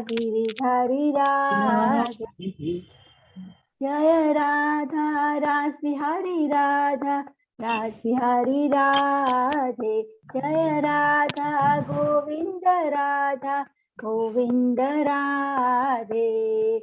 गिरिधारी राधे। जय राधा रास बिहारी राधा रास बिहारी राधे। जय राधा गोविंद राधा गोविंद राधे।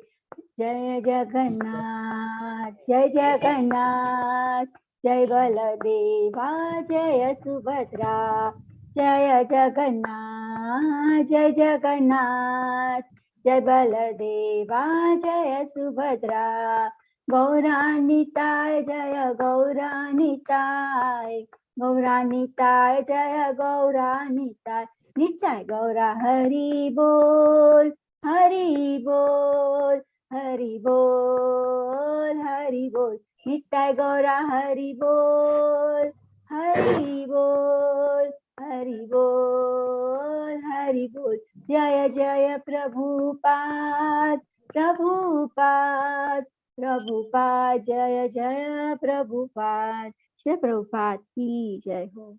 जय जगन्नाथ जय जगन्नाथ जय बलदेवा जय सुभद्रा। जय जगन्नाथ जय जगन्नाथ जय बलदेवा जय सुभद्रा। गौरानिताय जय गौरानिताय गौरानिताय जय गौरानिताय। निताय गौरा हरि बोल हरि बोल हरि बोल हरि बोल। निताय गौरा हरि बोल हरि बोल हरि बोल हरि बोल। जय जय प्रभुपाद प्रभुपाद प्रभुपाद जय जय प्रभुपाद। श्री प्रभुपाद की जय हो।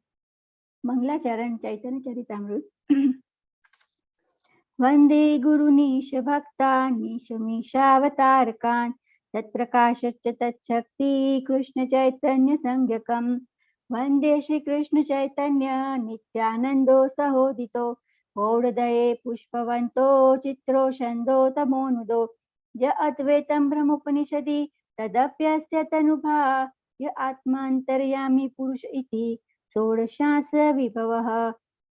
मंगलाचरण चैतन्य चरितामृत। वंदे गुरुनीश भक्तानीश मीशावतारकान् तत्प्रकाशश्च तच्छक्ति कृष्ण चैतन्य संज्ञकम्। वंदे श्री कृष्ण चैतन्य नित्यानंदो सहोदितो गौड़दये पुष्पवंतो चित्रो छंदो तमोनुदो। य अद्वैतं ब्रह्मोपनिषदि तदप्यस्य तनुभा य आत्मान्तर्यामी पुरुष इति षोडशास विभवः।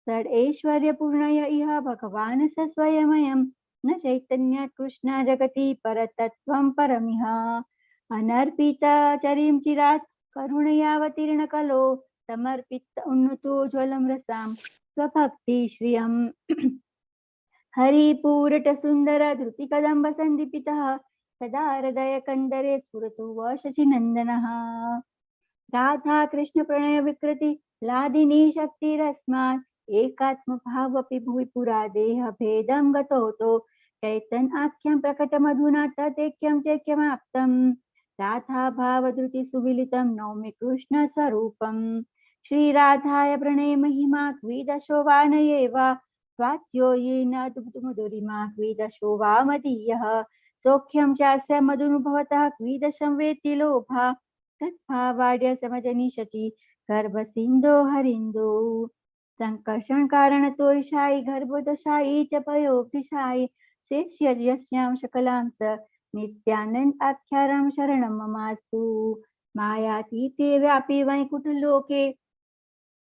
षडैश्वर्यपूर्णय इह भगवान् स स्वयमयं न चैतन्य कृष्ण जगति परतत्त्वं परमिह। अनर्पितचरीं चिरात् करुणयावतीर्ण कलो समर्पित उन्नतो ज्वलं रसां स्वभक्ति श्रियम्। हरिपूरट सुंदर धृति कदंब संदीपितः सदा हृदय कंदरे स्फुरतु वशचि नंदनः। राधा कृष्ण प्रणय विकृति लादिनी शक्तिरस्मात् एकात्म भावपि भुवि पुरा देह भेदं गतोतो चैतन आख्यं प्रकट मधुना तदेक्यं चैक्यमाप्तम्। राधा भाव धृति सुविलितं नौमि कृष्ण स्वरूपम्। श्री राधाय प्रणय महिमा क्वीदशो वानये वा स्वात्यो येन मधुरिमा क्वीदशो वा मदीयः। सौख्यं चास्य मधुनुभवतः क्वीदशं वेति लोभा तद्भावाड्य समजनिषति गर्भसिन्धो हरिन्दो। संकर्षण कारण तोषायि गर्भोदशायि च पयोक्तिशायि शेष्य यस्यां शकलां स नित्यानंद आख्यारां शरणं ममास्तु। मायातीते व्यापी वैकुंठलोके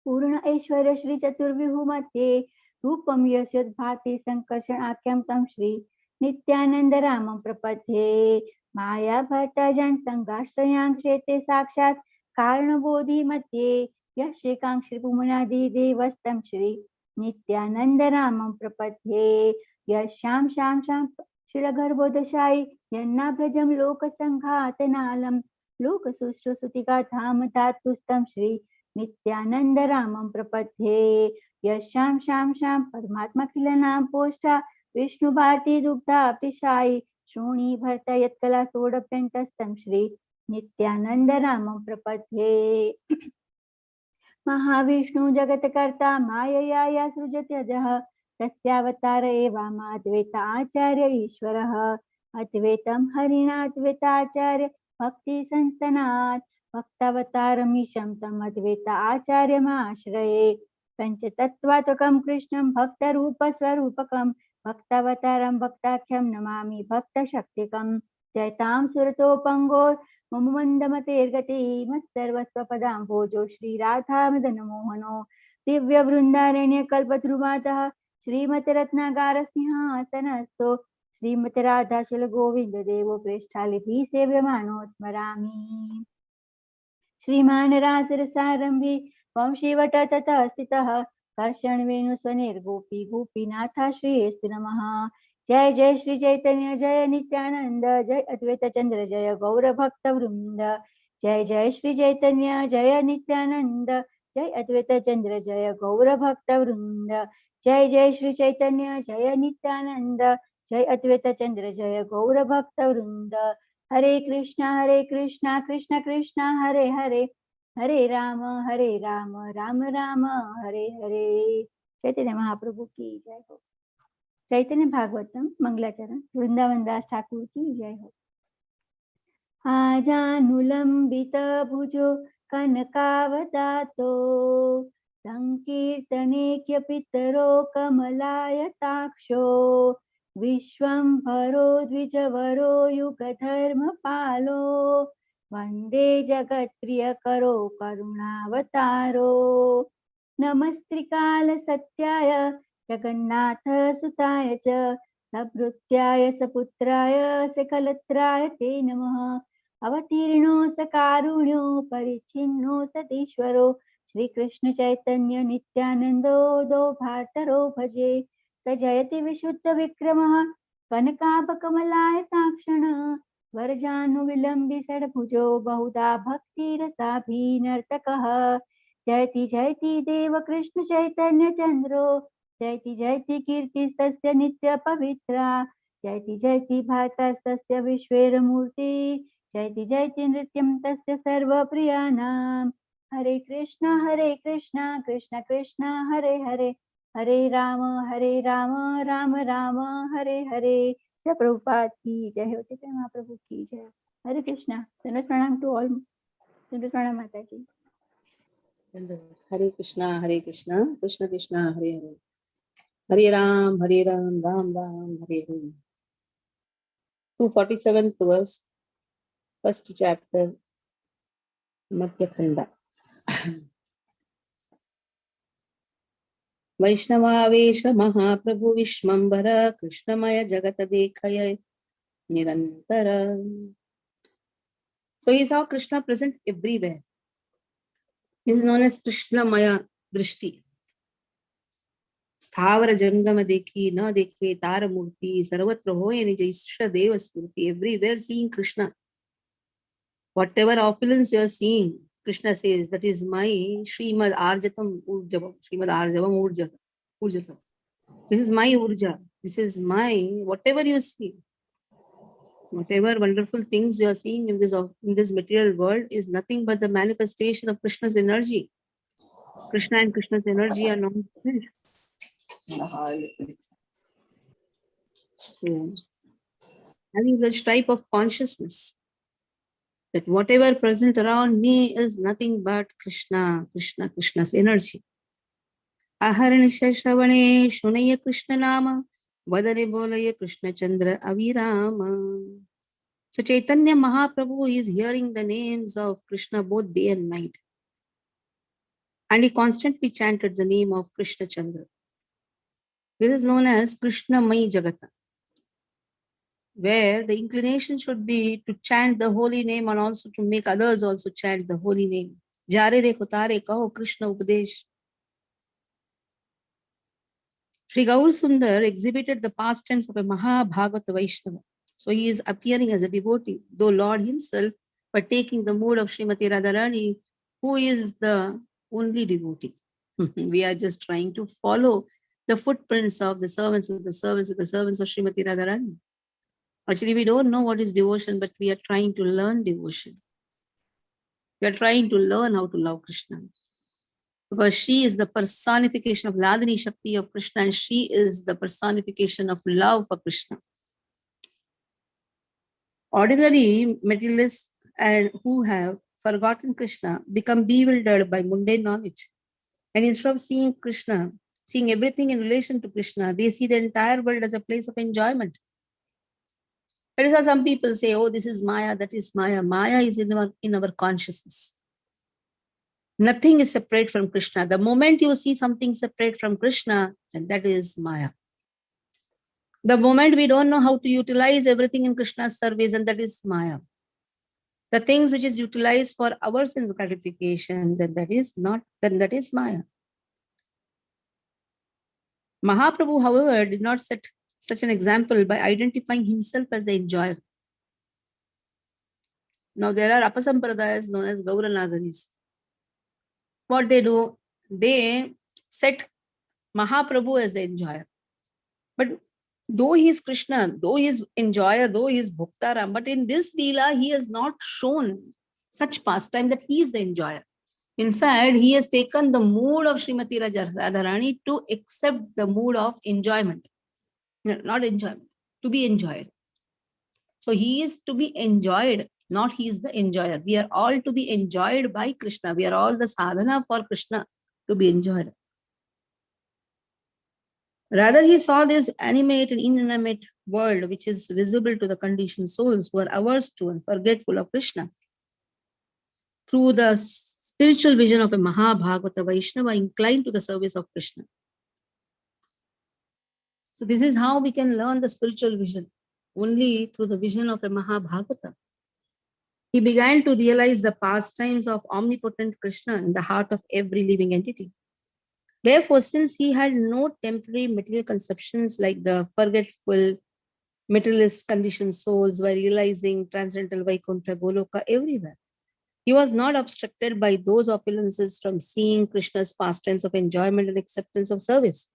पूर्ण ऐश्वर्य श्री चतुर्विभु मध्ये रूपं यस्य भाति संकर्षण आख्यं तं श्री नित्यानंद रामं प्रपद्ये। माया भट्टजन संगाश्रयां क्षेते साक्षात् कारणबोधि मध्ये यशेकांक्षी पुमनादि देवस्तं श्री नित्यानंद रामं प्रपद्ये। यश्याम शाम शाम शिलगर्भोदशायि यन्नाभ्यजं लोकसंघातनालं लोकसुश्रुतिगाधाम धातुस्तं श्री नित्यानंद रामं प्रपद्ये। यश्याम शाम शाम परमात्माखिलनां पोष्टा विष्णु भारती दुग्धाभिषायि श्रोणी भर्त यत्कला सोडप्यन्तस्तं श्री नित्यानंद रामं प्रपद्ये। महाविष्णु जगत्कर्ता मायया सृजत्यजः तस्यावतार एवामाद्वैत आचार्य ईश्वरः। अद्वैतं हरिणाद्वैताचार्य भक्ति संस्तनात् भक्तावतारमीशं तम् अद्वैत आचार्यमाश्रये। पंचतत्त्वात्मकं कृष्णं भक्तरूपस्वरूपकं भक्तावतारं भक्ताख्यं नमामि भक्तशक्तिकं। जयतां सुरतोपंगो मम मंदमतेर्गति मत्सर्वस्वपदाम्भोजो श्रीराधामदनमोहनो दिव्यवृन्दारण्यकल्पद्रुमातः श्रीमद्रत्नागार सिंहासनस्थो श्रीमद्राधाशूलगोविन्ददेवो प्रेष्ठालिभिः सेव्यमानो स्मरामि। श्रीमान् रासरसारम्भे वंशीवट ततः स्थितः कर्षणवेणुस्वनिर्गोपी गोपीनाथ श्रीस्तु नमः। जय जय श्री चैतन्य जय नित्यानंद जय अद्वैत चंद्र जय गौर भक्त वृंद। जय जय श्री चैतन्य जय नित्यानंद जय अद्वैत चंद्र जय गौर भक्त वृंद। जय जय श्री चैतन्य जय नित्यानंद जय अद्वैत चंद्र जय गौर भक्त वृंद। हरे कृष्णा कृष्ण कृष्ण हरे हरे हरे राम राम राम हरे हरे। चैतन्य महाप्रभु की जय हो। चैतन्य भागवतम मंगलाचरण वृंदावन दास ठाकुर की जय हो। आजानुलंबित भुजो कनकावदातो संकीर्तनेक्य पितरो कमलायताक्षो विश्वंभरो द्विजवरो युगधर्मपालो वन्दे जगत्प्रियकरो करुणावतारो नमस्त्रिकाल सत्याय जगन्नाथ सुताय च सभृत्याय सपुत्राय सकलत्राय ते नमः। अवतीर्णो स कारुण्यो परिच्छिन्नो सतीश्वरो श्रीकृष्ण चैतन्य नित्यानन्दो दो भातरो भजे स जयति विशुद्ध विक्रमः कनकाभकमलायताक्षण वरजानुविलम्बि षड्भुजो बहुधा भक्तिरसाभिनर्तकः जयति जयति देव कृष्ण चैतन्य चन्द्रो जयति जयति कीर्तिस्तस्य नित्य पवित्रा जयति जयति भारतस्तस्य विश्वेरमूर्ति जयति जयति नृत्यं तस्य सर्वप्रियाणां हरे कृष्ण कृष्ण कृष्ण हरे हरे हरे राम राम राम हरे हरे। जय प्रभुपाद की जय हो, चैतन्य महाप्रभु की जय। हरे कृष्णा। दंडवत प्रणाम टू ऑल। दंडवत प्रणाम माता जी। हरे कृष्णा कृष्ण कृष्ण हरे हरे, हरे Ram Ram Ram Hare Hare. 247th verse, first chapter, Madhya Khanda. वैष्णवावेश महाप्रभु विश्वंभर कृष्णमय जगत देखय निरंतर. So he saw Krishna present everywhere. This is known as Krishnamaya Drishti. स्थावर जंगम देखी न देखे तार मूर्ति सर्वत्र होय निज इष्ट देव स्मृति. Everywhere seeing Krishna. Whatever opulence you are seeing, Krishna says, that is my Srimad Arjatam Urjavam. Srimad Arjavam Urjasam. This is my Urja. This is my, whatever you see, whatever wonderful things you are seeing in this material world is nothing but the manifestation of Krishna's energy. Krishna and Krishna's energy are not different. So, having such type of consciousness, that whatever present around me is nothing but Krishna's energy. Aharnisha Shravane Shunaya Krishna Nama Vadane Bolaya Krishna Chandra Avirama. So Chaitanya Mahaprabhu is hearing the names of Krishna both day and night. And he constantly chanted the name of Krishna Chandra. This is known as Krishna Mai Jagata, where the inclination should be to chant the holy name and also to make others also chant the holy name. Jare re kotare kaho Krishna Upadesh. Sri Gaur Sundar exhibited the pastimes of a Mahabhagavata Vaishnava. So he is appearing as a devotee, though Lord himself, but taking the mood of Srimati Radharani, who is the only devotee. We are just trying to follow the footprints of the servants of Srimati Radharani. Actually, we don't know what is devotion, but we are trying to learn devotion. We are trying to learn how to love Krishna. Because she is the personification of Ladini Shakti of Krishna, and she is the personification of love for Krishna. Ordinary materialists and who have forgotten Krishna become bewildered by mundane knowledge. And instead of seeing Krishna, seeing everything in relation to Krishna, they see the entire world as a place of enjoyment. That is how some people say, oh, this is Maya, that is Maya. Maya is in our consciousness. Nothing is separate from Krishna. The moment you see something separate from Krishna, then that is Maya. The moment we don't know how to utilize everything in Krishna's service, and that is Maya. The things which is utilized for our sense gratification, then that is Maya. Mahaprabhu, however, did not set such an example by identifying himself as the enjoyer. Now there are Apasampradayas known as Gauranagaris. What they do, they set Mahaprabhu as the enjoyer. But though he is Krishna, though he is enjoyer, though he is Bhuktaram, but in this Leela, he has not shown such pastime that he is the enjoyer. In fact, he has taken the mood of Srimati Radharani to accept the mood of enjoyment. No, not enjoyment, to be enjoyed. So he is to be enjoyed, not he is the enjoyer. We are all to be enjoyed by Krishna. We are all the sadhana for Krishna to be enjoyed. Rather, he saw this animate and inanimate world which is visible to the conditioned souls who are averse to and forgetful of Krishna. Through the spiritual vision of a Mahabhagavata Vaishnava inclined to the service of Krishna. So this is how we can learn the spiritual vision, only through the vision of a Mahabhagavata. He began to realize the pastimes of omnipotent Krishna in the heart of every living entity. Therefore, since he had no temporary material conceptions like the forgetful, materialist conditioned souls were realizing transcendental Vaikuntha Goloka everywhere, he was not obstructed by those opulences from seeing Krishna's pastimes of enjoyment and acceptance of service.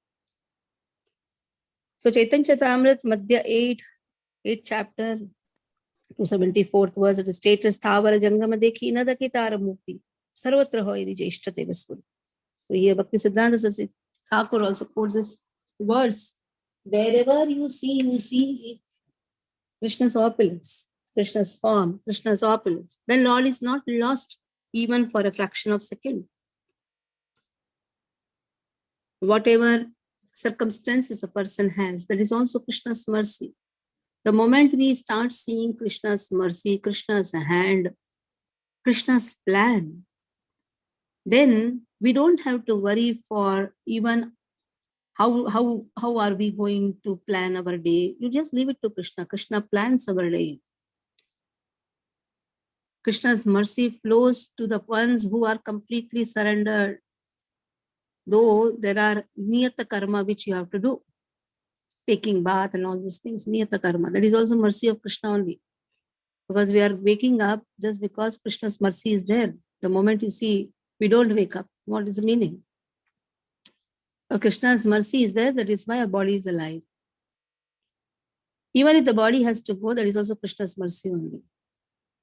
So Chaitanya Charitamrita, Madhya 8th chapter, 274th verse, it states, Thavara Jangama Dekhi Nadaki Tara Mukti, Sarvatra Hoiri Jeshtate Vaspuri. So here Bhakti Siddhanta Saraswati Thakur also quotes this verse. Wherever you see Krishna's opulence, Krishna's form, Krishna's opulence, then Lord is not lost even for a fraction of a second. Whatever circumstances a person has, that is also Krishna's mercy. The moment we start seeing Krishna's mercy, Krishna's hand, Krishna's plan, then we don't have to worry for even how are we going to plan our day. You just leave it to Krishna. Krishna plans our day. Krishna's mercy flows to the ones who are completely surrendered. Though there are niyata karma which you have to do, taking bath and all these things, niyata karma, that is also mercy of Krishna only. Because we are waking up just because Krishna's mercy is there. The moment you see we don't wake up, what is the meaning? Krishna's mercy is there, that is why our body is alive. Even if the body has to go, that is also Krishna's mercy only.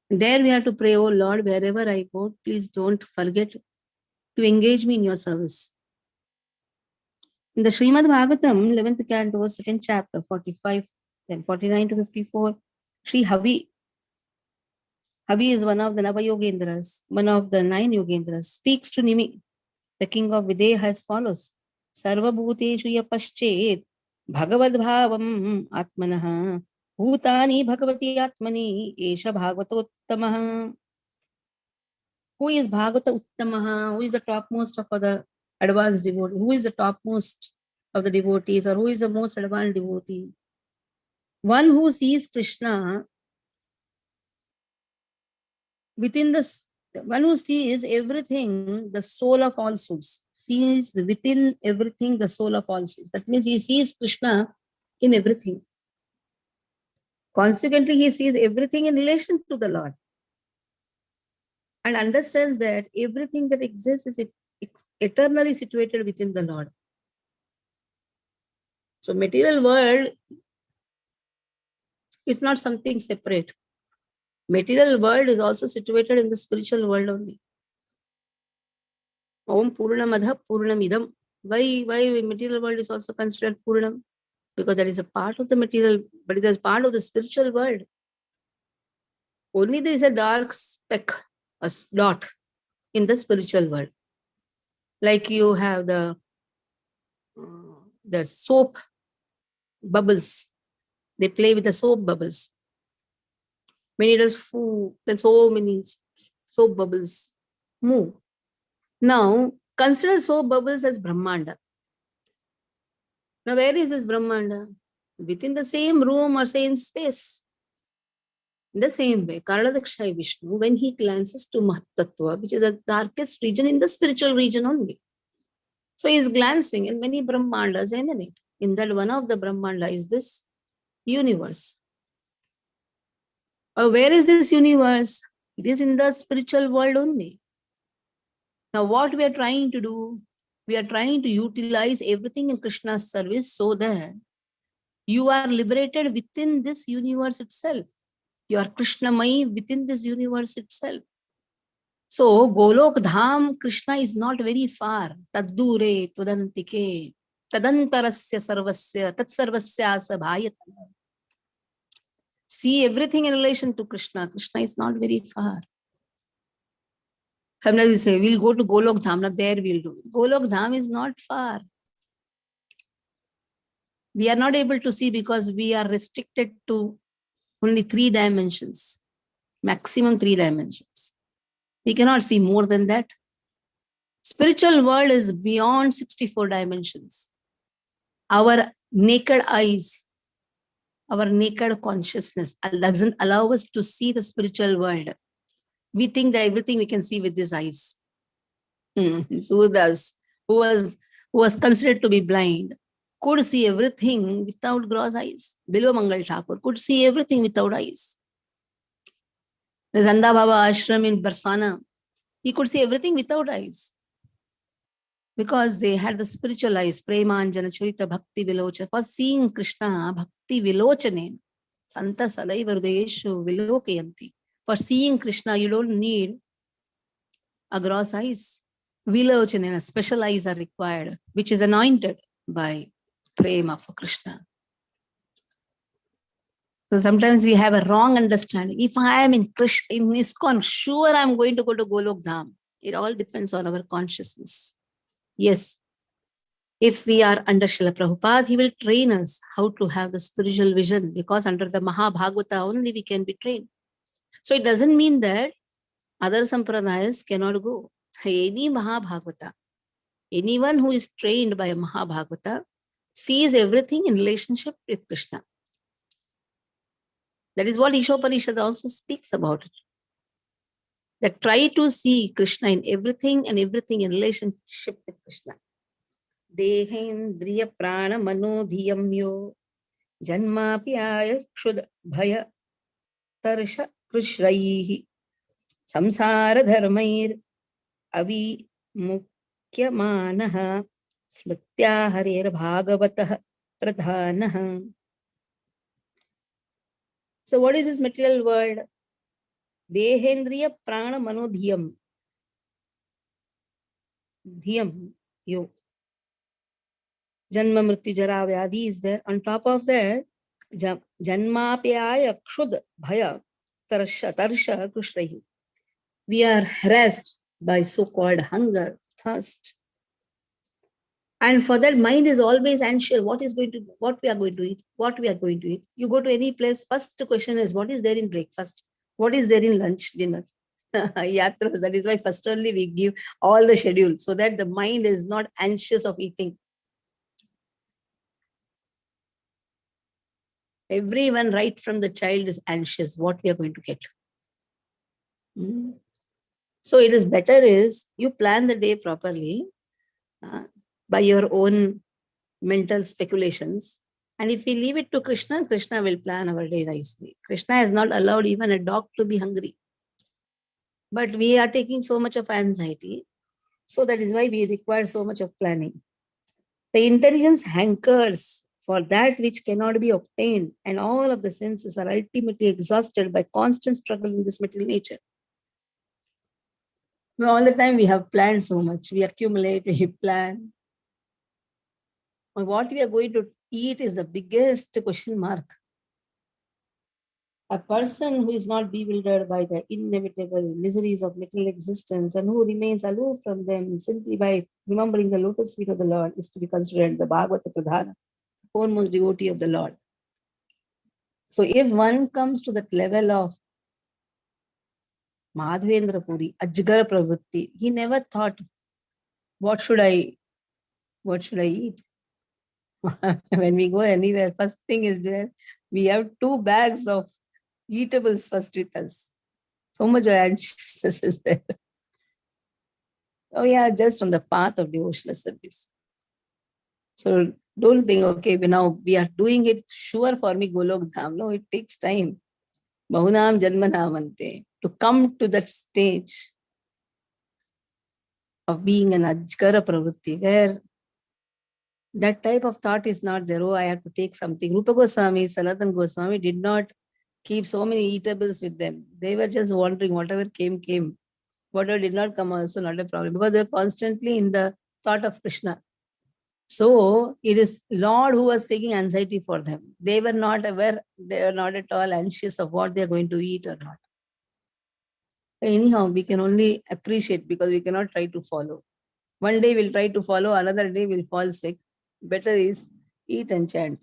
And there we have to pray, oh Lord, wherever I go, please don't forget to engage me in your service. In the Srimad Bhagavatam, 11th canto, 2nd chapter, 45, then 49 to 54, Sri Havi is one of the Nava Yogendras, one of the 9 Yogendras, speaks to Nimi, the king of Videha, as follows. Sarva bhuteshu yapaschet bhagavad bhavam atmanah bhutani bhagavati atmani esha bhagavata uttamaha. Who is Bhagavata Uttamaha? Who is the topmost of the advanced devotee? Who is the topmost of the devotees, or who is the most advanced devotee? One who sees Krishna within one who sees everything, the soul of all souls, sees within everything the soul of all souls. That means he sees Krishna in everything. Consequently, he sees everything in relation to the Lord and understands that everything that exists is eternally situated within the Lord. So material world is not something separate. Material world is also situated in the spiritual world only. Om Purnamadha Purnamidam. Why material world is also considered Purnam? Because that is a part of the material, but it is part of the spiritual world. Only there is a dark speck, a dot in the spiritual world. Like you have the soap bubbles. They play with the soap bubbles. When it is full, then so many soap bubbles move. Now, consider soap bubbles as Brahmanda. Now, where is this Brahmanda? Within the same room or same space. In the same way, Karanadakshay Vishnu, when he glances to Mahatattva, which is the darkest region in the spiritual region only. So he is glancing and many Brahmandas emanate. In that one of the Brahmanda is this universe. Where is this universe? It is in the spiritual world only. Now what we are trying to do, we are trying to utilize everything in Krishna's service so that you are liberated within this universe itself. You are Krishnamai within this universe itself. So Golok Dham, Krishna is not very far. Taddure Tudantike. Tadantarasya sarvasya tat sarvasya sabhayata. See everything in relation to Krishna. Krishna is not very far. Sometimes we say, we'll go to Golok Dham, now there we'll do. Golok Dham is not far. We are not able to see because we are restricted to only 3 dimensions, maximum 3 dimensions. We cannot see more than that. Spiritual world is beyond 64 dimensions. Our naked eyes, our naked consciousness doesn't allow us to see the spiritual world. We think that everything we can see with these eyes. Sudas, who was considered to be blind, could see everything without gross eyes. Bilwa Mangal Thakur could see everything without eyes. The Zanda Baba ashram in Barsana, he could see everything without eyes. Because they had the spiritual eyes, Premanjana Churita Bhakti Vilocha. For seeing Krishna, Bhakti Vilochane, Santa Sadaiva Hridayeshu Vilokayanti. For seeing Krishna, you don't need a gross eyes. Vilochane, special eyes are required, which is anointed by Prema for Krishna. So sometimes we have a wrong understanding. If I am in Krishna, in ISKCON, sure I'm going to go to Golok Dham. It all depends on our consciousness. Yes, if we are under Srila Prabhupada, he will train us how to have the spiritual vision, because under the Mahabhagavata only we can be trained. So it doesn't mean that other sampradayas cannot go. Any Mahabhagavata, anyone who is trained by a Mahabhagavata sees everything in relationship with Krishna. That is what Ishopanishad also speaks about it. That try to see Krishna in everything and everything in relationship with Krishna. Dehendriya prana manodhiyamyo janmapyaya kshud bhaya tarsha krishraihi samsara dharmair avi mukyamanaha smritya harer bhagavatah pradhanah. So what is this material world? Dehendriya prana manodhiyam. Dhyam, yo. Janma mrityu jara vyadhi is there. On top of that, janmapyaya kshud bhaya tarsha krishrahi. We are harassed by so-called hunger, thirst. And for that, mind is always anxious. What we are going to eat, what we are going to eat. You go to any place, first question is, what is there in breakfast? What is there in lunch, dinner? Yatras. That is why first only we give all the schedule, so that the mind is not anxious of eating. Everyone right from the child is anxious what we are going to get. So it is better is you plan the day properly by your own mental speculations. And if we leave it to Krishna, Krishna will plan our day nicely. Krishna has not allowed even a dog to be hungry. But we are taking so much of anxiety. So that is why we require so much of planning. The intelligence hankers for that which cannot be obtained, and all of the senses are ultimately exhausted by constant struggle in this material nature. All the time we have planned so much. We accumulate, we plan. What we are going to eat is the biggest question mark. A person who is not bewildered by the inevitable miseries of material existence and who remains aloof from them simply by remembering the lotus feet of the Lord is to be considered the Bhagavata Pradhana, foremost devotee of the Lord. So if one comes to that level of Madhvendra Puri, Ajgar Pravritti, he never thought, what should I eat? When we go anywhere, first thing is there, we have 2 bags of eatables first with us. So much anxiousness is there. So we are just on the path of devotional service. So don't think, okay, now we are doing it, sure for me, Golok Dham. No, it takes time. Bahunam Janmanamante. To come to that stage of being an Ajkara Pravritti, where that type of thought is not there. Oh, I have to take something. Rupa Goswami, Sanatan Goswami did not keep so many eatables with them. They were just wondering whatever came. Whatever did not come also not a problem, because they're constantly in the thought of Krishna. So it is Lord who was taking anxiety for them. They were not aware, they were not at all anxious of what they are going to eat or not. Anyhow, we can only appreciate because we cannot try to follow. One day we'll try to follow, another day we'll fall sick. Better is eat and chant.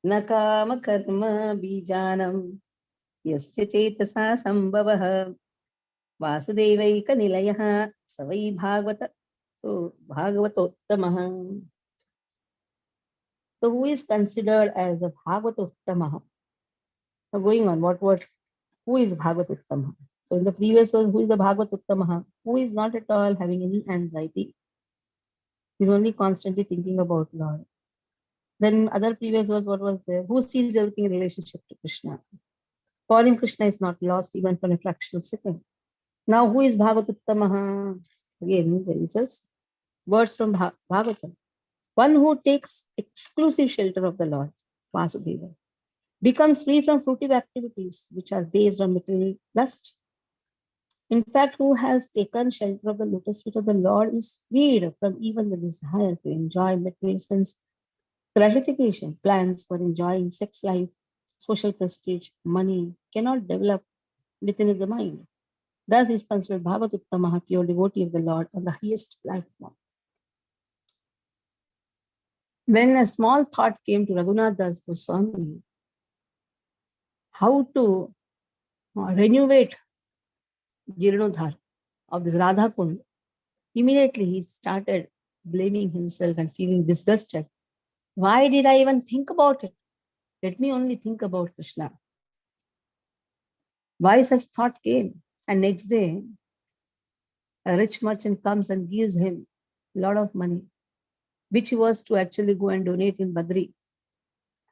Nakama karma bijanam yasya chetasa sambhavah Vasudevaika nilayah savai bhagavata bhagavatottamaha. So who is considered as a bhagavatottamaha? Now going on, who is bhagavatottamaha? So in the previous verse, who is the bhagavatottamaha? Who is not at all having any anxiety. He's only constantly thinking about Lord. Then other previous verse, what was there? Who sees everything in relationship to Krishna? For him, Krishna is not lost even for a fraction of a second. Now who is bhagavatottamaha? Again, there is a words from Bhagavatam. One who takes exclusive shelter of the Lord, Vasudeva, becomes free from fruitive activities which are based on material lust. In fact, who has taken shelter of the lotus feet of the Lord is freed from even the desire to enjoy material sense gratification. Plans for enjoying sex life, social prestige, money cannot develop within the mind. Thus is considered Bhagavatuttamaha, pure devotee of the Lord on the highest platform. When a small thought came to Raghunath Das Goswami, how to renovate Jirnodhar of this Radha Kund, immediately he started blaming himself and feeling disgusted. Why did I even think about it? Let me only think about Krishna. Why such thought came? And next day, a rich merchant comes and gives him a lot of money, which he was to actually go and donate in Badri,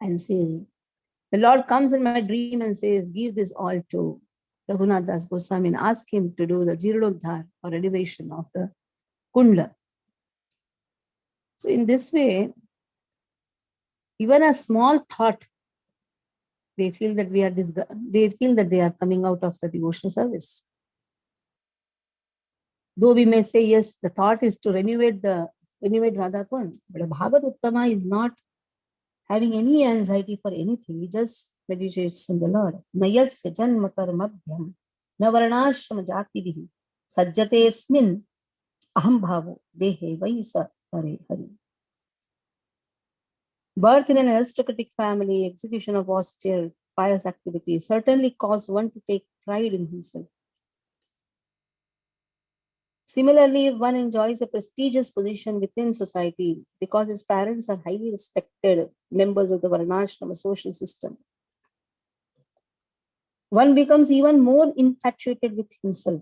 and says, the Lord comes in my dream and says, give this all to Raghunath Das Goswami and ask him to do the Jirodhar or renovation of the Kunda. So in this way, even a small thought, they feel that they are coming out of the devotional service. Though we may say, yes, the thought is to renovate Radha Kund, but a Bhagavad Uttama is not having any anxiety for anything. He just meditates on the Lord. Nayasya janma karmabhyam navarnashram jativihi sajjate smin aham bhavo dehe vaisa hare hari. Birth in an aristocratic family, execution of austere, pious activities certainly cause one to take pride in himself. Similarly, if one enjoys a prestigious position within society because his parents are highly respected members of the Varnashrama social system, one becomes even more infatuated with himself.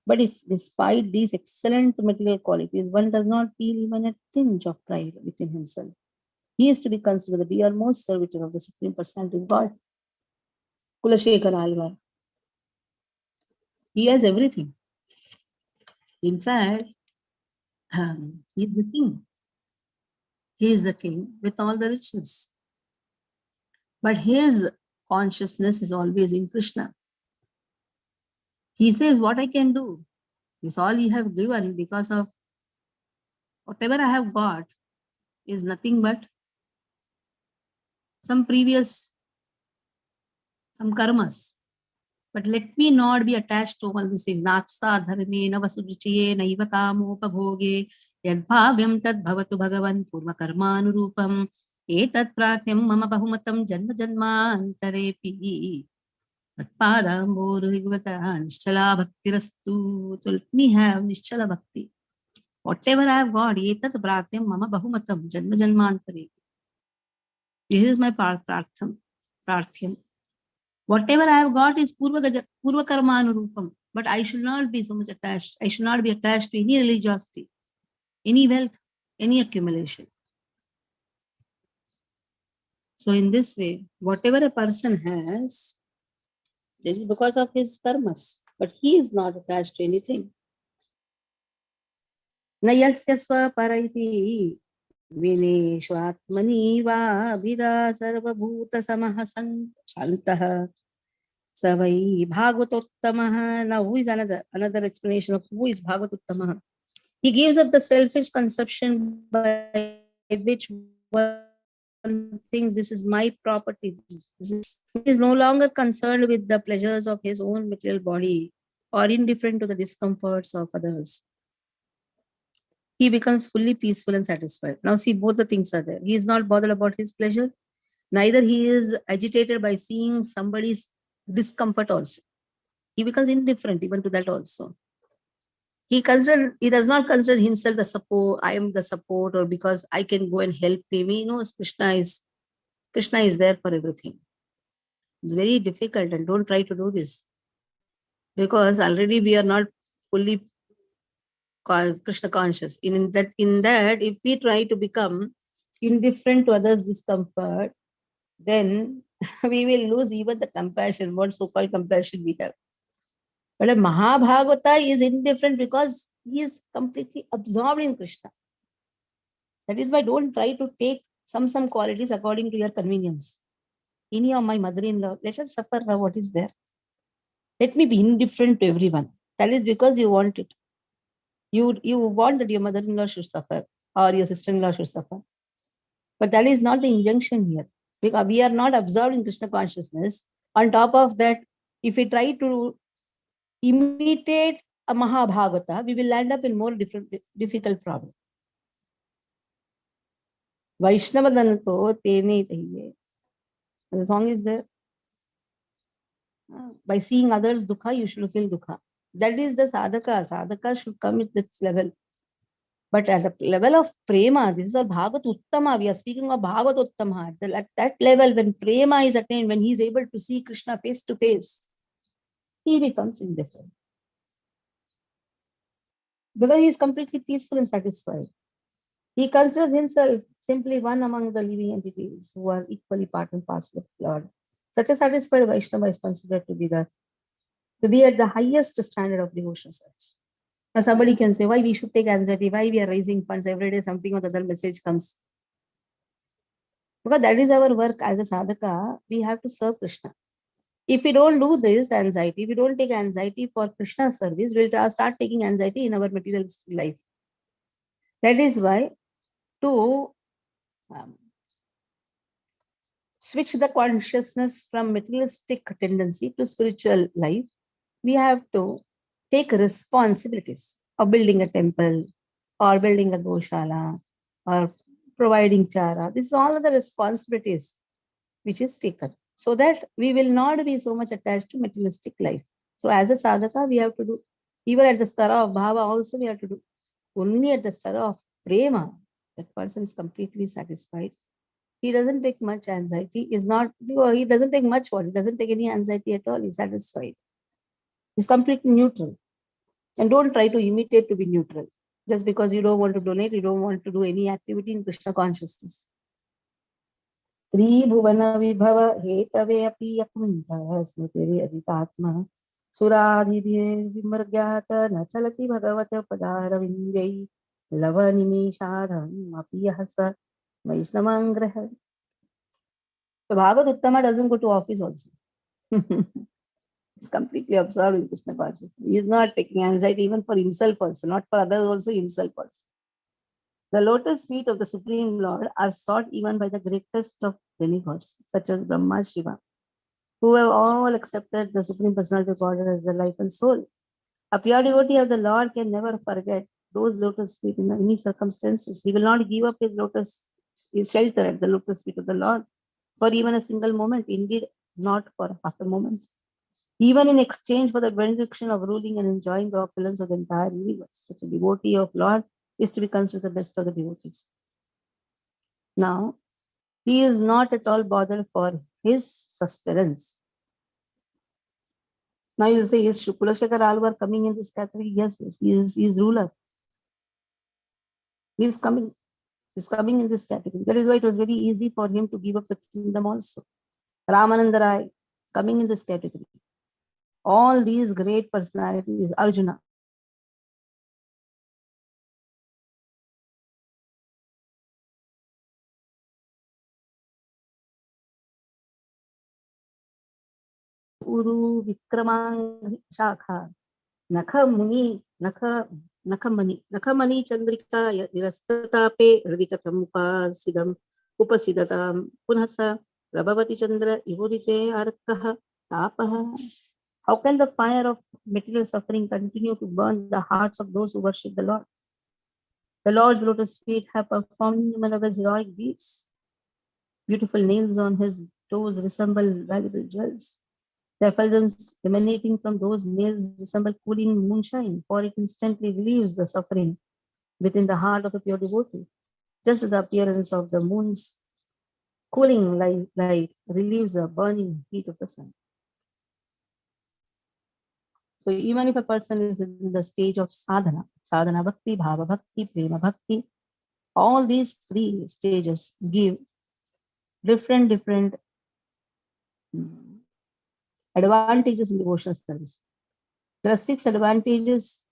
But if despite these excellent material qualities, one does not feel even a tinge of pride within himself, he is to be considered the dearmost servitor of the Supreme Personality of God. Kulashekara Alvar. He has everything. In fact, he is the king. He is the king with all the riches. But his consciousness is always in Krishna. He says, what I can do is all you have given, because of whatever I have got is nothing but some karmas. But let me not be attached to all these things. Natsa dharme navasuruchiye naiva kamopabhoge yadbhavyam tad bhavatu bhagavan purva karmanurupam etat pratyam mama bahumatam janma janmantarepi tatpadambodhigvata nishala bhaktirastu. So let me have nishala bhakti. Whatever I have got, etat pratyam mama bahumatam janma janmantarepi. This is my prarthyam. Whatever I have got is Purva Karma Anurupam, but I should not be so much attached. I should not be attached to any religiosity, any wealth, any accumulation. So in this way, whatever a person has, this is because of his karmas, but he is not attached to anything. Nayasya swaparaiti vineshvatmani va abhida sarvabhuta samaha shantaha Savai Bhagavatottamaha. Now, who is another explanation of who is Bhagavatottamaha? He gives up the selfish conception by which one thinks this is my property. He is no longer concerned with the pleasures of his own material body or indifferent to the discomforts of others. He becomes fully peaceful and satisfied. Now, see, both the things are there. He is not bothered about his pleasure, neither he is agitated by seeing somebody's discomfort also. He becomes indifferent even to that also. He does not consider himself the support, I am the support, or because I can go and help him. He knows Krishna is there for everything. It's very difficult, and don't try to do this, because already we are not fully Krishna conscious. In that, if we try to become indifferent to others' discomfort, then we will lose even the compassion, what so-called compassion we have. But a Mahabhagavata is indifferent because he is completely absorbed in Krishna. That is why don't try to take some qualities according to your convenience. Any of my mother-in-law, let us suffer now what is there. Let me be indifferent to everyone. That is because you want it. You want that your mother-in-law should suffer or your sister-in-law should suffer. But that is not the injunction here. Because we are not absorbed in Krishna consciousness. On top of that, if we try to imitate a Mahabhagavata, we will land up in more difficult problem. Vaishnavadanto tene tahiye. The song is there. By seeing others' dukha, you should feel dukha. That is the sadhaka. Sadhaka should come at this level. But at the level of prema, this is a Bhagavat Uttama. We are speaking of Bhagavat Uttama. At that level, when prema is attained, when he is able to see Krishna face to face, he becomes indifferent. Because he is completely peaceful and satisfied. He considers himself simply one among the living entities who are equally part and parcel of Lord. Such a satisfied Vaishnava is considered to be at the highest standard of devotional service. Now somebody can say, why we should take anxiety, why we are raising funds every day, something or the other message comes. Because that is our work as a sadhaka, we have to serve Krishna. If we don't do this anxiety, we don't take anxiety for Krishna's service, we'll start taking anxiety in our material life. That is why to switch the consciousness from materialistic tendency to spiritual life, we have to take responsibilities of building a temple or building a goshala or providing chara. This is all of the responsibilities which is taken, so that we will not be so much attached to materialistic life. So as a sadhaka, we have to do, even at the stara of bhava also we have to do. Only at the stara of prema, that person is completely satisfied. He doesn't take much anxiety, he doesn't take much what, he doesn't take any anxiety at all, he's satisfied. He's completely neutral. And don't try to imitate to be neutral. Just because you don't want to donate, you don't want to do any activity in Krishna consciousness. Tribhuvana vibhava hetave api yakunta smritere ajitatma suradhidhe vimargyata nachalati bhagavata padaravindai lavanimishadham api yahasa vaishnamangraha. So Bhagavad Uttama doesn't go to office also. He's completely absorbed in Krishna consciousness. He is not taking anxiety even for himself also, not for others also, himself also. The lotus feet of the Supreme Lord are sought even by the greatest of demigods, such as Brahma, Shiva, who have all accepted the Supreme Personality of Godhead as their life and soul. A pure devotee of the Lord can never forget those lotus feet in any circumstances. He will not give up his shelter at the lotus feet of the Lord for even a single moment, indeed not for half a moment. Even in exchange for the benediction of ruling and enjoying the opulence of the entire universe, such a devotee of Lord is to be considered the best of the devotees. Now, he is not at all bothered for his sustenance. Now you say, is Shukla Shekhar Alvar coming in this category? Yes, he is ruler. He is coming in this category. That is why it was very easy for him to give up the kingdom also. Ramananda Rai coming in this category. All these great personalities, Arjuna, Uru Vikramang Shakha, Nakha Muni, Nakha Nakamani Chandrika Nirastatape Radikatam Upasidatam Punasa Prabhavati Chandra Ivodite Arkaha Tapaha. How can the fire of material suffering continue to burn the hearts of those who worship the Lord? The Lord's lotus feet have performed innumerable heroic deeds. Beautiful nails on his toes resemble valuable jewels. The effulgence emanating from those nails resemble cooling moonshine, for it instantly relieves the suffering within the heart of a pure devotee, just as the appearance of the moon's cooling light relieves the burning heat of the sun. So even if a person is in the stage of sadhana bhakti, bhava bhakti, prema bhakti, all these three stages give different advantages in devotional service. There are 6 advantages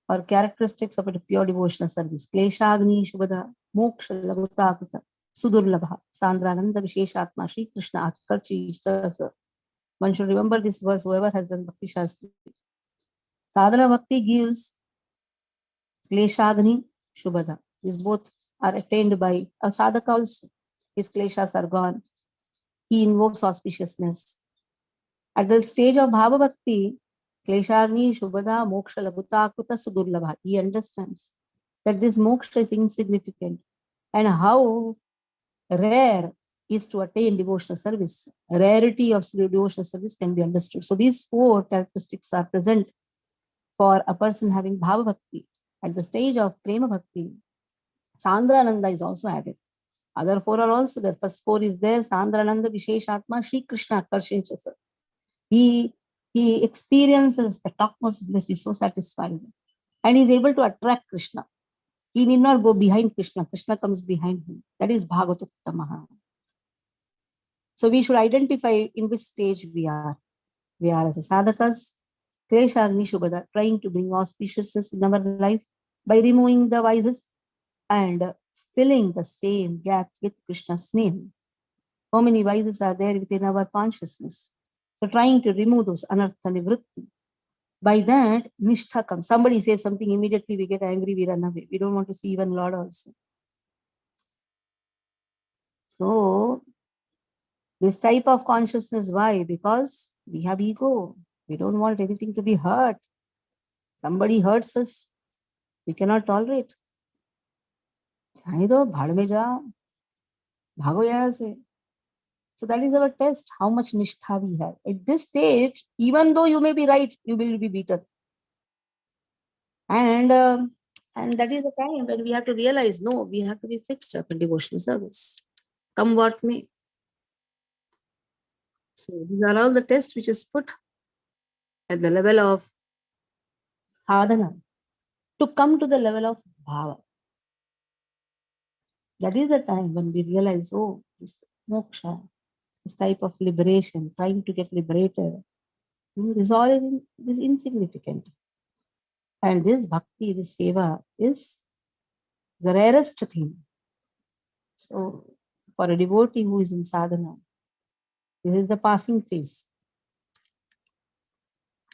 or characteristics of a pure devotional service. Kleshagni Shubhada, Moksha Lagutakuta, Sudurlabha, Sandrananda Visheshatma, Shri Krishna Akarchi Ishtarasa. One should remember this verse, whoever has done Bhakti Shastri. Sadhana Bhakti gives Kleshagni Shubhada. These both are attained by a sadhaka also. His kleshas are gone. He invokes auspiciousness. At the stage of Bhava Bhakti, Kleshagni Shubhada Moksha Lagutakuta Sudurlabha. He understands that this moksha is insignificant and how rare is to attain devotional service. Rarity of devotional service can be understood. So these 4 characteristics are present for a person having Bhava Bhakti. At the stage of Prema Bhakti, Sandrananda is also added. Other 4 are also there. First 4 is there. Sandrananda Visheshatma Shri Krishna Akarshinchasa. He experiences the topmost bliss. He's so satisfied. And he's able to attract Krishna. He need not go behind Krishna. Krishna comes behind him. That is Bhagavatuttamaha. So we should identify in which stage we are. We are as a sadhakas, Kleshagni Shubhada, trying to bring auspiciousness in our life by removing the vices and filling the same gap with Krishna's name. How many vices are there within our consciousness? So trying to remove those anartha nivritti. By that, nishtha comes. Somebody says something, immediately we get angry, we run away. We don't want to see even Lord also. So this type of consciousness, why? Because we have ego. We don't want anything to be hurt. Somebody hurts us, we cannot tolerate. So that is our test, how much nishtha we have. At this stage, even though you may be right, you will be beaten. And that is the time when we have to realize, no, we have to be fixed up in devotional service. Come what may. So these are all the tests which is put at the level of sadhana to come to the level of bhava. That is the time when we realize, oh, this moksha, this type of liberation, trying to get liberated, resolving is insignificant. And this bhakti, this seva is the rarest thing. So for a devotee who is in sadhana, this is the passing phase.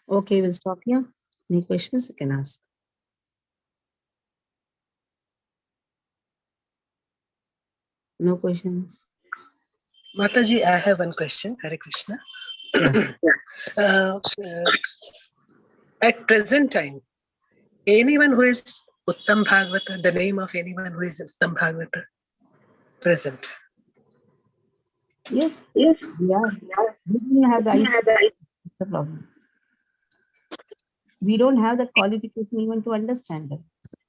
Okay, we'll stop here. Any questions you can ask? No questions? Mataji, I have one question. Hare Krishna. At present time, anyone who is Uttam Bhagavata, the name of anyone who is Uttam Bhagavata, present? Yes. Yeah. We have the problem. We don't have the qualification even to understand it.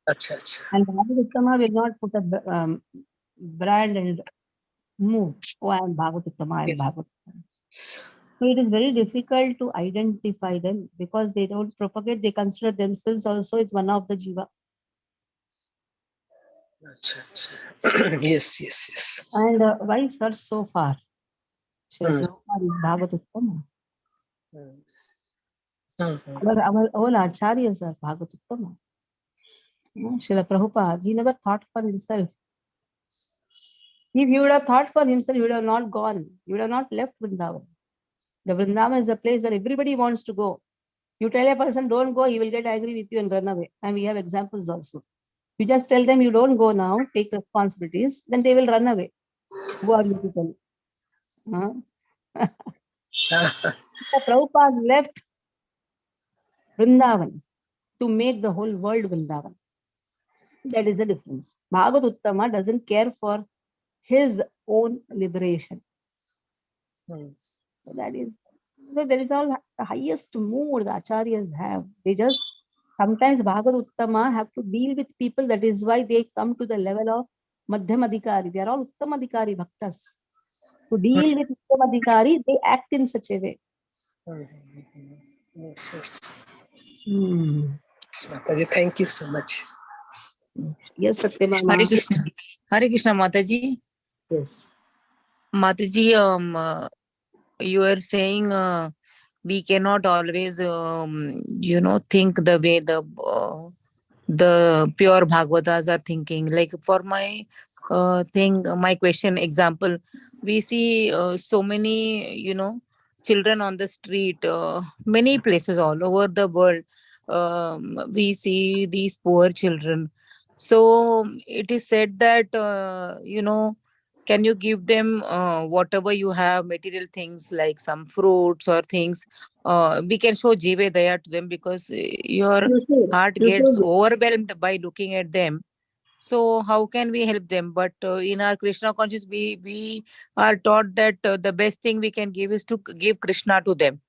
Achha, achha. And Bhagavattama will not put a brand and move. Oh, I am Bhagavattama, I am Bhagavattama. So it is very difficult to identify them because they don't propagate. They consider themselves also as one of the jiva. Achha, achha. Yes. And why search so far? Srila Prabhupada is Bhagavattama. Our all acharyas are Bhagavattama. Srila Prabhupada, he never thought for himself. If he would have thought for himself, he would have not gone. He would have not left Vrindavan. The Vrindavan is a place where everybody wants to go. You tell a person don't go, he will get angry with you and run away. And we have examples also. You just tell them you don't go now, take responsibilities, then they will run away. Who are you to tell? Huh? Prabhupada left Vrindavan to make the whole world Vrindavan. That is the difference. Bhagavad Uttama doesn't care for his own liberation. So that is, there is all the highest mood the acharyas have. They just, sometimes Bhagavad Uttama have to deal with people. That is why they come to the level of Madhyam Adhikari. They are all Uttam Adhikari Bhaktas. To deal with Uttam Adhikari, they act in such a way. Yes, yes. Yes, Mataji, thank you so much. Yes, Satyabhama. Hare Krishna. Hare Krishna, Mataji. Yes. Mataji, you are saying we cannot always, think the way the pure Bhagavatas are thinking. Like for my my question example, we see so many, children on the street, many places all over the world. We see these poor children. So it is said that, can you give them whatever you have, material things like some fruits or things? We can show Jive Daya to them because your heart gets overwhelmed by looking at them. So how can we help them? But in our Krishna conscious, we are taught that the best thing we can give is to give Krishna to them.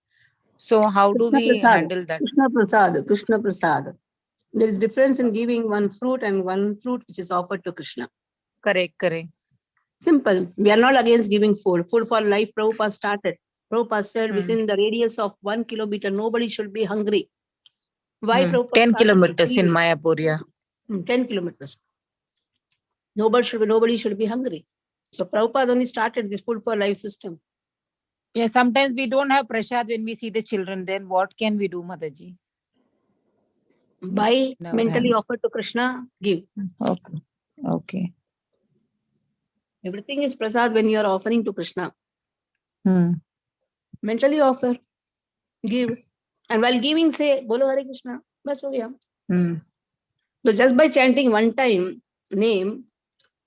So how do Krishna we Prasad. handle that? Krishna Prasad. Krishna Prasad. There is difference in giving one fruit and one fruit which is offered to Krishna. Correct. Simple. We are not against giving food. Food for life, Prabhupada started. Prabhupada said within the radius of 1 kilometer, nobody should be hungry. Why Prabhupada 10 started kilometers in feeding? Mayapur, yeah. 10 kilometers. Nobody should be hungry. So Prabhupada only started this food for life system. Yeah, sometimes we don't have prasad when we see the children. Then what can we do, Mataji? By No, mentally hands. offer to Krishna, give. Okay. Everything is prasad when you are offering to Krishna. Mentally offer, give. And while giving, say, Bolo Hare Krishna. Bas ho gaya. So just by chanting one time name,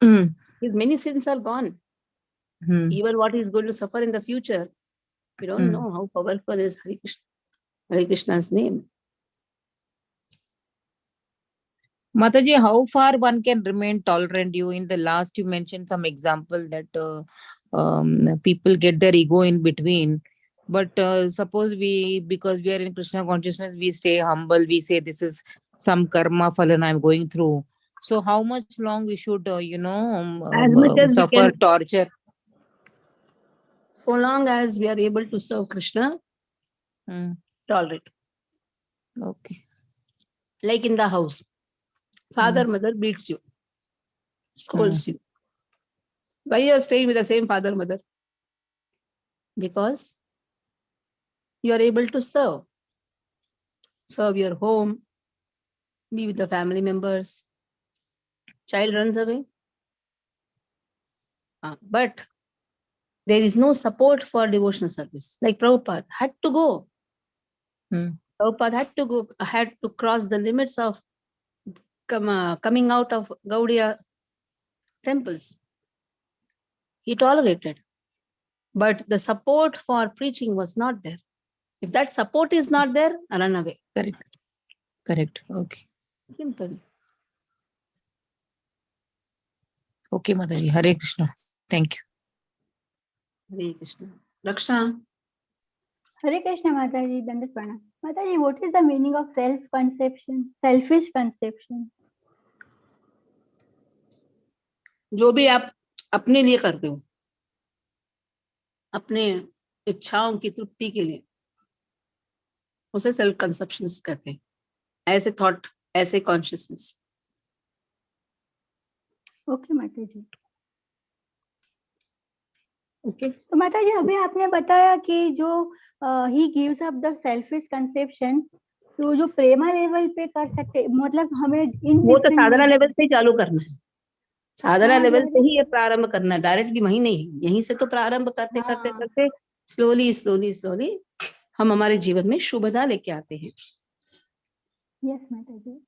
his many sins are gone. Even what he is going to suffer in the future, we don't know how powerful is Hare Krishna's name. Mataji, how far one can remain tolerant? You in the last you mentioned some example that people get their ego in between. But suppose because we are in Krishna consciousness, we stay humble. We say this is some karma phalan I'm going through. So how much long we should, As much as we suffer can, torture? so long as we are able to serve Krishna, tolerate. Okay. Like in the house, father, mother beats you, scolds you. Why you are staying with the same father, mother? Because you are able to serve your home, be with the family members. Child runs away. But there is no support for devotional service. Like Prabhupada had to go. Prabhupada had to cross the limits of coming out of Gaudiya temples. He tolerated. But the support for preaching was not there. If that support is not there, run away. Correct. Okay. Simple. Okay, Mataji. Hare Krishna. Thank you. Hare Krishna. Raksha. Hare Krishna, Mataji. Dandas Pranam. Mataji, what is the meaning of self-conception, selfish conception? जो भी आप अपने लिए करते हो, अपने इच्छाओं की तृप्ति के लिए, उसे सेल्फ कंसेप्शन कहते हैं. ऐसे थॉट, ऐसे कॉन्शियसनेस. ओके माताजी. ओके. तो माताजी अभी आपने बताया कि जो he gives up the selfish conception, तो जो प्रेमा लेवल पे कर सकते, मतलब हमें इन वो तो साधना लेवल से ही चालू करना है. साधना लेवल से ही ये प्रारंभ करना है, डायरेक्टली वही नहीं. यहीं से तो प्रारंभ करते करते करते स्लोली हम हमारे जीवन में शुभता लेके आते हैं. Yes, Mataji.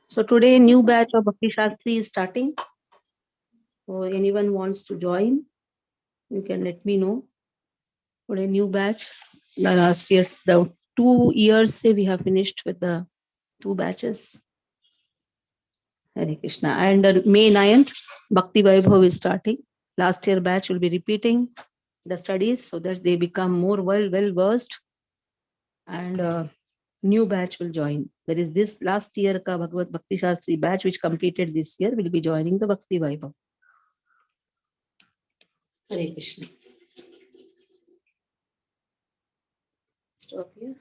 So today new batch of Bhakti Shastri is starting. So anyone wants to join, you can let me know. Today new batch. The last year, the 2 years say we have finished with the 2 batches. Hare Krishna. And May 9th, Bhakti Vaibhav is starting. Last year batch will be repeating the studies so that they become more well versed. And new batch will join. That is this last year ka Bhagavad Bhakti Shastri batch which completed this year will be joining the Bhakti Vaibhav. Hare Krishna. Stop here.